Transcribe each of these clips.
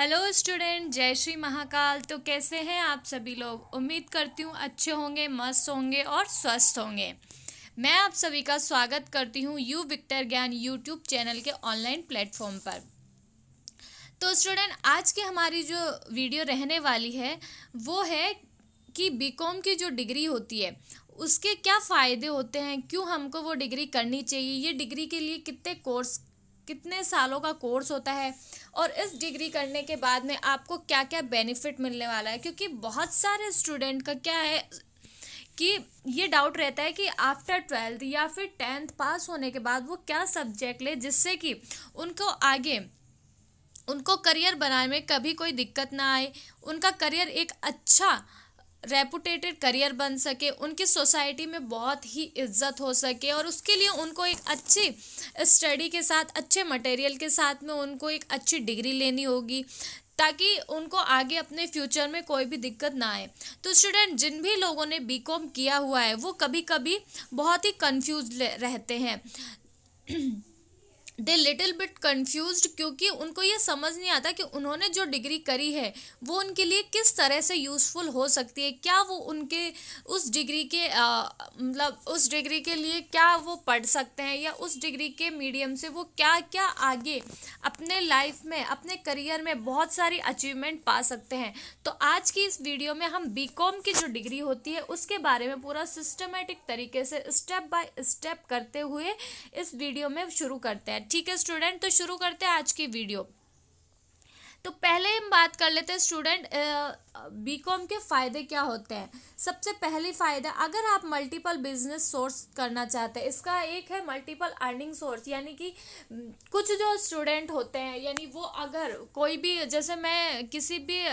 Hello student, जय श्री महाकाल। तो कैसे हैं आप सभी लोग? उम्मीद करती हूँ अच्छे होंगे, मस्त होंगे और स्वस्थ होंगे। मैं आप सभी का स्वागत करती हूँ यू विक्टर ज्ञान यूट्यूब चैनल के ऑनलाइन प्लेटफॉर्म पर। तो स्टूडेंट, आज की हमारी जो वीडियो रहने वाली है वो है कि बीकॉम की जो डिग्री होती है उसके क्या फ़ायदे होते हैं, क्यों हमको वो डिग्री करनी चाहिए, ये डिग्री के लिए कितने सालों का कोर्स होता है और इस डिग्री करने के बाद में आपको क्या क्या बेनिफिट मिलने वाला है। क्योंकि बहुत सारे स्टूडेंट का क्या है कि ये डाउट रहता है कि आफ्टर 12th या फिर 10th पास होने के बाद वो क्या सब्जेक्ट ले जिससे कि उनको आगे उनको करियर बनाने में कभी कोई दिक्कत ना आए, उनका करियर एक अच्छा रेपुटेटेड करियर बन सके, उनकी सोसाइटी में बहुत ही इज्जत हो सके और उसके लिए उनको एक अच्छी स्टडी के साथ, अच्छे मटेरियल के साथ में उनको एक अच्छी डिग्री लेनी होगी ताकि उनको आगे अपने फ्यूचर में कोई भी दिक्कत ना आए। तो स्टूडेंट, जिन भी लोगों ने बीकॉम किया हुआ है वो कभी कभी बहुत ही कंफ्यूज रहते हैं। दे लिटिल बिट कन्फ्यूज्ड, क्योंकि उनको ये समझ नहीं आता कि उन्होंने जो डिग्री करी है वो उनके लिए किस तरह से यूज़फुल हो सकती है। क्या वो उनके उस डिग्री के मतलब उस डिग्री के लिए क्या वो पढ़ सकते हैं, या उस डिग्री के मीडियम से वो क्या क्या आगे अपने लाइफ में, अपने करियर में बहुत सारी अचीवमेंट पा सकते हैं। तो आज की इस वीडियो में हम बीकॉम की जो डिग्री होती है उसके बारे में पूरा सिस्टमेटिक तरीके से स्टेप बाय स्टेप करते हुए इस वीडियो में शुरू करते हैं। ठीक है स्टूडेंट, तो शुरू करते हैं आज की वीडियो। तो पहले हम बात कर लेते हैं स्टूडेंट, बीकॉम के फ़ायदे क्या होते हैं। सबसे पहले फ़ायदा, अगर आप मल्टीपल बिजनेस सोर्स करना चाहते हैं, इसका एक है मल्टीपल अर्निंग सोर्स। यानी कि कुछ जो स्टूडेंट होते हैं, यानी वो अगर कोई भी, जैसे मैं किसी भी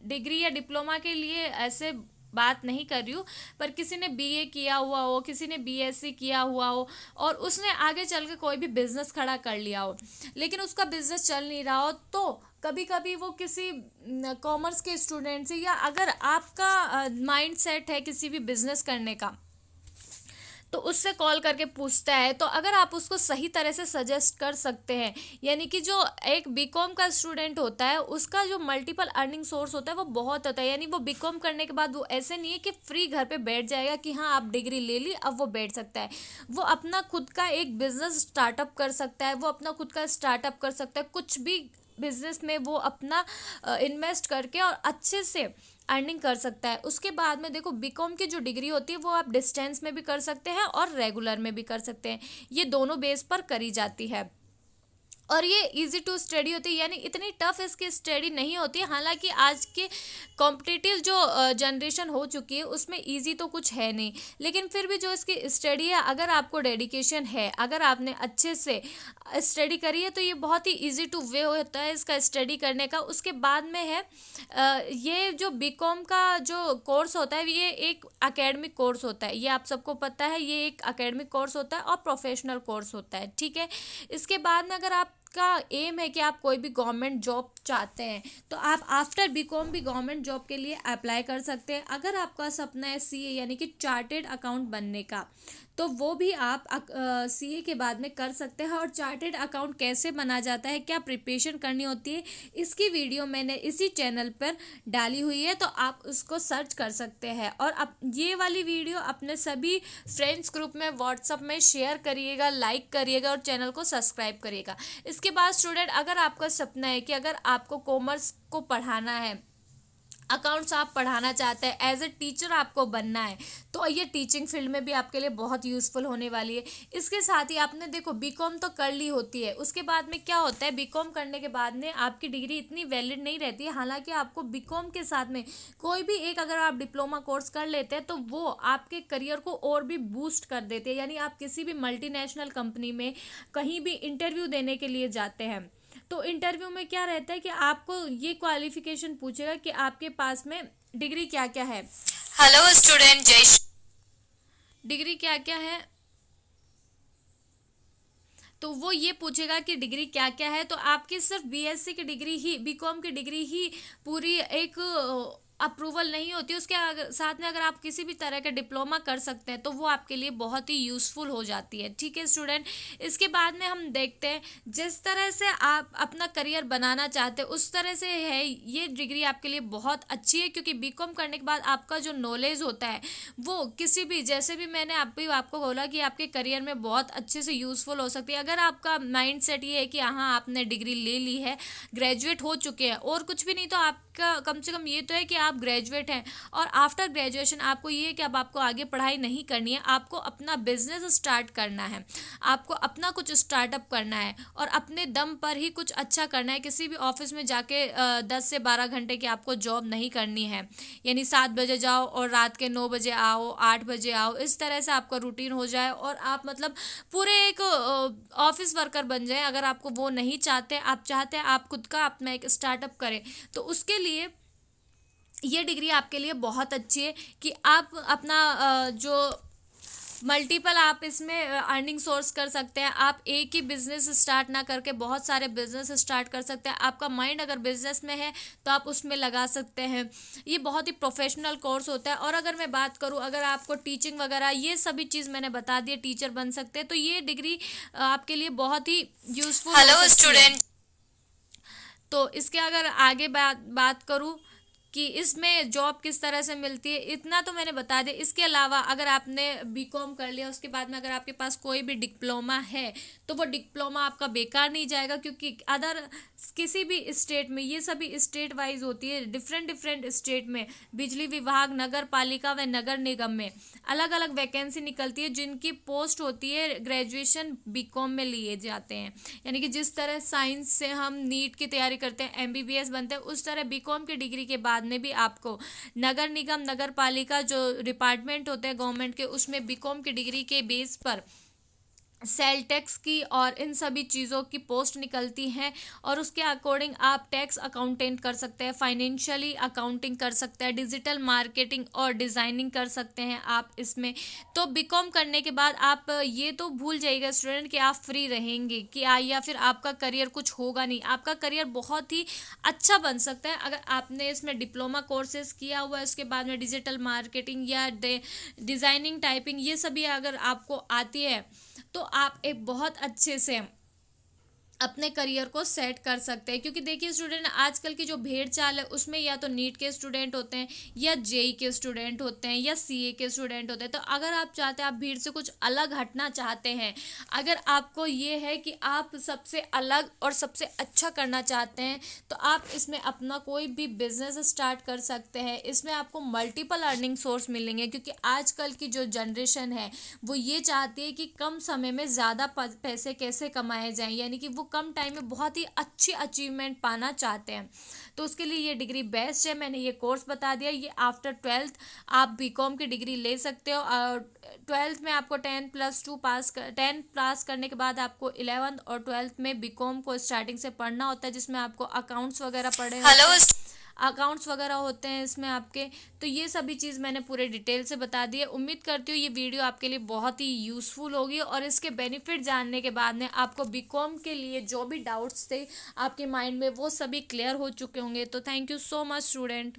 डिग्री या डिप्लोमा के लिए ऐसे बात नहीं कर रही हूँ, पर किसी ने बीए किया हुआ हो, किसी ने बीएससी किया हुआ हो और उसने आगे चल के कोई भी बिजनेस खड़ा कर लिया हो, लेकिन उसका बिजनेस चल नहीं रहा हो, तो कभी कभी वो किसी कॉमर्स के स्टूडेंट से, या अगर आपका माइंड सेट है किसी भी बिजनेस करने का, तो उससे कॉल करके पूछता है। तो अगर आप उसको सही तरह से सजेस्ट कर सकते हैं, यानी कि जो एक बीकॉम का स्टूडेंट होता है उसका जो मल्टीपल अर्निंग सोर्स होता है वो बहुत होता है। यानी वो बीकॉम करने के बाद वो ऐसे नहीं है कि फ्री घर पे बैठ जाएगा कि हाँ आप डिग्री ले ली अब वो बैठ सकता है। वो अपना खुद का एक बिजनेस स्टार्टअप कर सकता है, वो अपना खुद का स्टार्टअप कर सकता है, कुछ भी बिजनेस में वो अपना इन्वेस्ट करके और अच्छे से अर्निंग कर सकता है। उसके बाद में देखो, बीकॉम की जो डिग्री होती है वो आप डिस्टेंस में भी कर सकते हैं और रेगुलर में भी कर सकते हैं, ये दोनों बेस पर करी जाती है और ये इजी टू स्टडी होती है। यानी इतनी टफ इसकी स्टडी नहीं होती है। हालांकि आज के कॉम्पिटिटिव जो जनरेशन हो चुकी है उसमें इजी तो कुछ है नहीं, लेकिन फिर भी जो इसकी स्टडी है, अगर आपको डेडिकेशन है, अगर आपने अच्छे से स्टडी करी है, तो ये बहुत ही इजी टू वे होता है इसका स्टडी करने का। उसके बाद में है ये जो बीकॉम का जो कोर्स होता है ये एक एकेडमिक कोर्स होता है, ये आप सबको पता है, ये एक एकेडमिक कोर्स होता है और प्रोफेशनल कोर्स होता है। ठीक है, इसके बाद में अगर आप का एम है कि आप कोई भी गवर्नमेंट जॉब चाहते हैं तो आप आफ्टर बीकॉम भी गवर्नमेंट जॉब के लिए अप्लाई कर सकते हैं। अगर आपका सपना है सीए यानी कि चार्टेड अकाउंट बनने का, तो वो भी आप सीए के बाद में कर सकते हैं। और चार्टेड अकाउंट कैसे बना जाता है, क्या प्रिपरेशन करनी होती है, इसकी वीडियो मैंने इसी चैनल पर डाली हुई है, तो आप उसको सर्च कर सकते हैं। और अब ये वाली वीडियो अपने सभी फ्रेंड्स ग्रुप में व्हाट्सअप में शेयर करिएगा, लाइक करिएगा और चैनल को सब्सक्राइब करिएगा। इसके बाद स्टूडेंट, अगर आपका सपना है कि अगर आपको कॉमर्स को पढ़ाना है, अकाउंट्स आप पढ़ाना चाहते हैं, एज ए टीचर आपको बनना है, तो ये टीचिंग फील्ड में भी आपके लिए बहुत यूज़फुल होने वाली है। इसके साथ ही आपने देखो बीकॉम तो कर ली होती है, उसके बाद में क्या होता है, बीकॉम करने के बाद में आपकी डिग्री इतनी वैलिड नहीं रहती है। हालांकि आपको बीकॉम के साथ में कोई भी एक अगर आप डिप्लोमा कोर्स कर लेते हैं तो वो आपके करियर को और भी बूस्ट कर देते हैं। यानी आप किसी भी मल्टीनेशनल कंपनी में कहीं भी इंटरव्यू देने के लिए जाते हैं, तो इंटरव्यू में क्या रहता है कि आपको ये क्वालिफिकेशन पूछेगा कि आपके पास में डिग्री क्या क्या है। हेलो स्टूडेंट, डिग्री क्या क्या है, तो वो ये पूछेगा कि डिग्री क्या क्या है। तो आपकी सिर्फ बीएससी की डिग्री ही, बीकॉम की डिग्री ही पूरी एक अप्रूवल नहीं होती, उसके साथ में अगर आप किसी भी तरह का डिप्लोमा कर सकते हैं तो वो आपके लिए बहुत ही यूज़फुल हो जाती है। ठीक है स्टूडेंट, इसके बाद में हम देखते हैं जिस तरह से आप अपना करियर बनाना चाहते हैं उस तरह से है ये डिग्री आपके लिए बहुत अच्छी है, क्योंकि बीकॉम करने के बाद आपका जो नॉलेज होता है वो किसी भी, जैसे भी मैंने अभी आपको बोला कि आपके करियर में बहुत अच्छे से यूज़फुल हो सकती है। अगर आपका माइंड सेट ये है कि हाँ आपने डिग्री ले ली है, ग्रेजुएट हो चुके हैं और कुछ भी नहीं, तो आपका कम से कम ये तो है कि आप ग्रेजुएट हैं और आफ्टर ग्रेजुएशन आपको ये है कि अब आपको आगे पढ़ाई नहीं करनी है, आपको अपना बिजनेस स्टार्ट करना है, आपको अपना कुछ स्टार्टअप करना है और अपने दम पर ही कुछ अच्छा करना है। किसी भी ऑफिस में जाके 10 से 12 घंटे की आपको जॉब नहीं करनी है, यानी 7 बजे जाओ और रात के 9 बजे आओ, 8 बजे आओ, इस तरह से आपका रूटीन हो जाए और आप मतलब पूरे एक ऑफिस वर्कर बन जाए। अगर आपको वो नहीं चाहते, आप चाहते हैं आप खुद का अपना एक स्टार्टअप करें, तो उसके लिए ये डिग्री आपके लिए बहुत अच्छी है कि आप अपना जो मल्टीपल आप इसमें अर्निंग सोर्स कर सकते हैं। आप एक ही बिजनेस स्टार्ट ना करके बहुत सारे बिजनेस स्टार्ट कर सकते हैं। आपका माइंड अगर बिजनेस में है तो आप उसमें लगा सकते हैं। ये बहुत ही प्रोफेशनल कोर्स होता है। और अगर मैं बात करूँ, अगर आपको टीचिंग वगैरह ये सभी चीज़ मैंने बता दी, टीचर बन सकते हैं, तो ये डिग्री आपके लिए बहुत ही यूजफुल हेलो हो सकती है। स्टूडेंट। तो इसके अगर आगे बात करूँ कि इसमें जॉब किस तरह से मिलती है, इतना तो मैंने बता दिया। इसके अलावा अगर आपने बीकॉम कर लिया, उसके बाद में अगर आपके पास कोई भी डिप्लोमा है तो वो डिप्लोमा आपका बेकार नहीं जाएगा, क्योंकि अदर किसी भी स्टेट में, ये सभी स्टेट वाइज होती है, डिफरेंट डिफरेंट स्टेट में बिजली विभाग, नगर पालिका व नगर निगम में अलग अलग वैकेंसी निकलती है जिनकी पोस्ट होती है ग्रेजुएशन बीकॉम में लिए जाते हैं। यानी कि जिस तरह साइंस से हम नीट की तैयारी करते हैं, एमबीबीएस बनते हैं, उस तरह बीकॉम की डिग्री के बाद में भी आपको नगर निगम, नगर पालिका जो डिपार्टमेंट होते हैं गवर्नमेंट के, उसमें बीकॉम की डिग्री के बेस पर सेल टैक्स की और इन सभी चीज़ों की पोस्ट निकलती हैं और उसके अकॉर्डिंग आप टैक्स अकाउंटेंट कर सकते हैं, फाइनेंशियली अकाउंटिंग कर सकते हैं, डिजिटल मार्केटिंग और डिज़ाइनिंग कर सकते हैं आप इसमें। तो बीकॉम करने के बाद आप ये तो भूल जाइएगा स्टूडेंट कि आप फ्री रहेंगे कि या फिर आपका करियर कुछ होगा नहीं। आपका करियर बहुत ही अच्छा बन सकता है अगर आपने इसमें डिप्लोमा कोर्सेज किया हुआ है, उसके बाद में डिजिटल मार्केटिंग या डिज़ाइनिंग, टाइपिंग, ये सभी अगर आपको आती है तो आप एक बहुत अच्छे से अपने करियर को सेट कर सकते हैं। क्योंकि देखिए स्टूडेंट, आजकल की जो भेड़ चाल है उसमें या तो नीट के स्टूडेंट होते हैं या जेई के स्टूडेंट होते हैं या सीए के स्टूडेंट होते हैं। तो अगर आप चाहते हैं, आप भीड़ से कुछ अलग हटना चाहते हैं, अगर आपको ये है कि आप सबसे अलग और सबसे अच्छा करना चाहते हैं, तो आप इसमें अपना कोई भी बिजनेस स्टार्ट कर सकते हैं। इसमें आपको मल्टीपल अर्निंग सोर्स मिलेंगे, क्योंकि आजकल की जो जनरेशन है वो ये चाहती है कि कम समय में ज़्यादा पैसे कैसे कमाए जाएं, यानी कि वो कम टाइम में बहुत ही अच्छी अचीवमेंट पाना चाहते हैं। तो उसके लिए ये डिग्री बेस्ट है। मैंने ये कोर्स बता दिया। ये आफ्टर 12th आप बीकॉम की डिग्री ले सकते हो और 12th में आपको 10 पास करने के बाद आपको 11th और 12th में बीकॉम को स्टार्टिंग से पढ़ना होता है, जिसमें आपको अकाउंट्स वगैरह पढ़े हेलो अकाउंट्स वगैरह होते हैं इसमें आपके। तो ये सभी चीज़ मैंने पूरे डिटेल से बता दी है। उम्मीद करती हूँ ये वीडियो आपके लिए बहुत ही यूज़फुल होगी और इसके बेनिफिट जानने के बाद में आपको बीकॉम के लिए जो भी डाउट्स थे आपके माइंड में वो सभी क्लियर हो चुके होंगे। तो thank you so much student.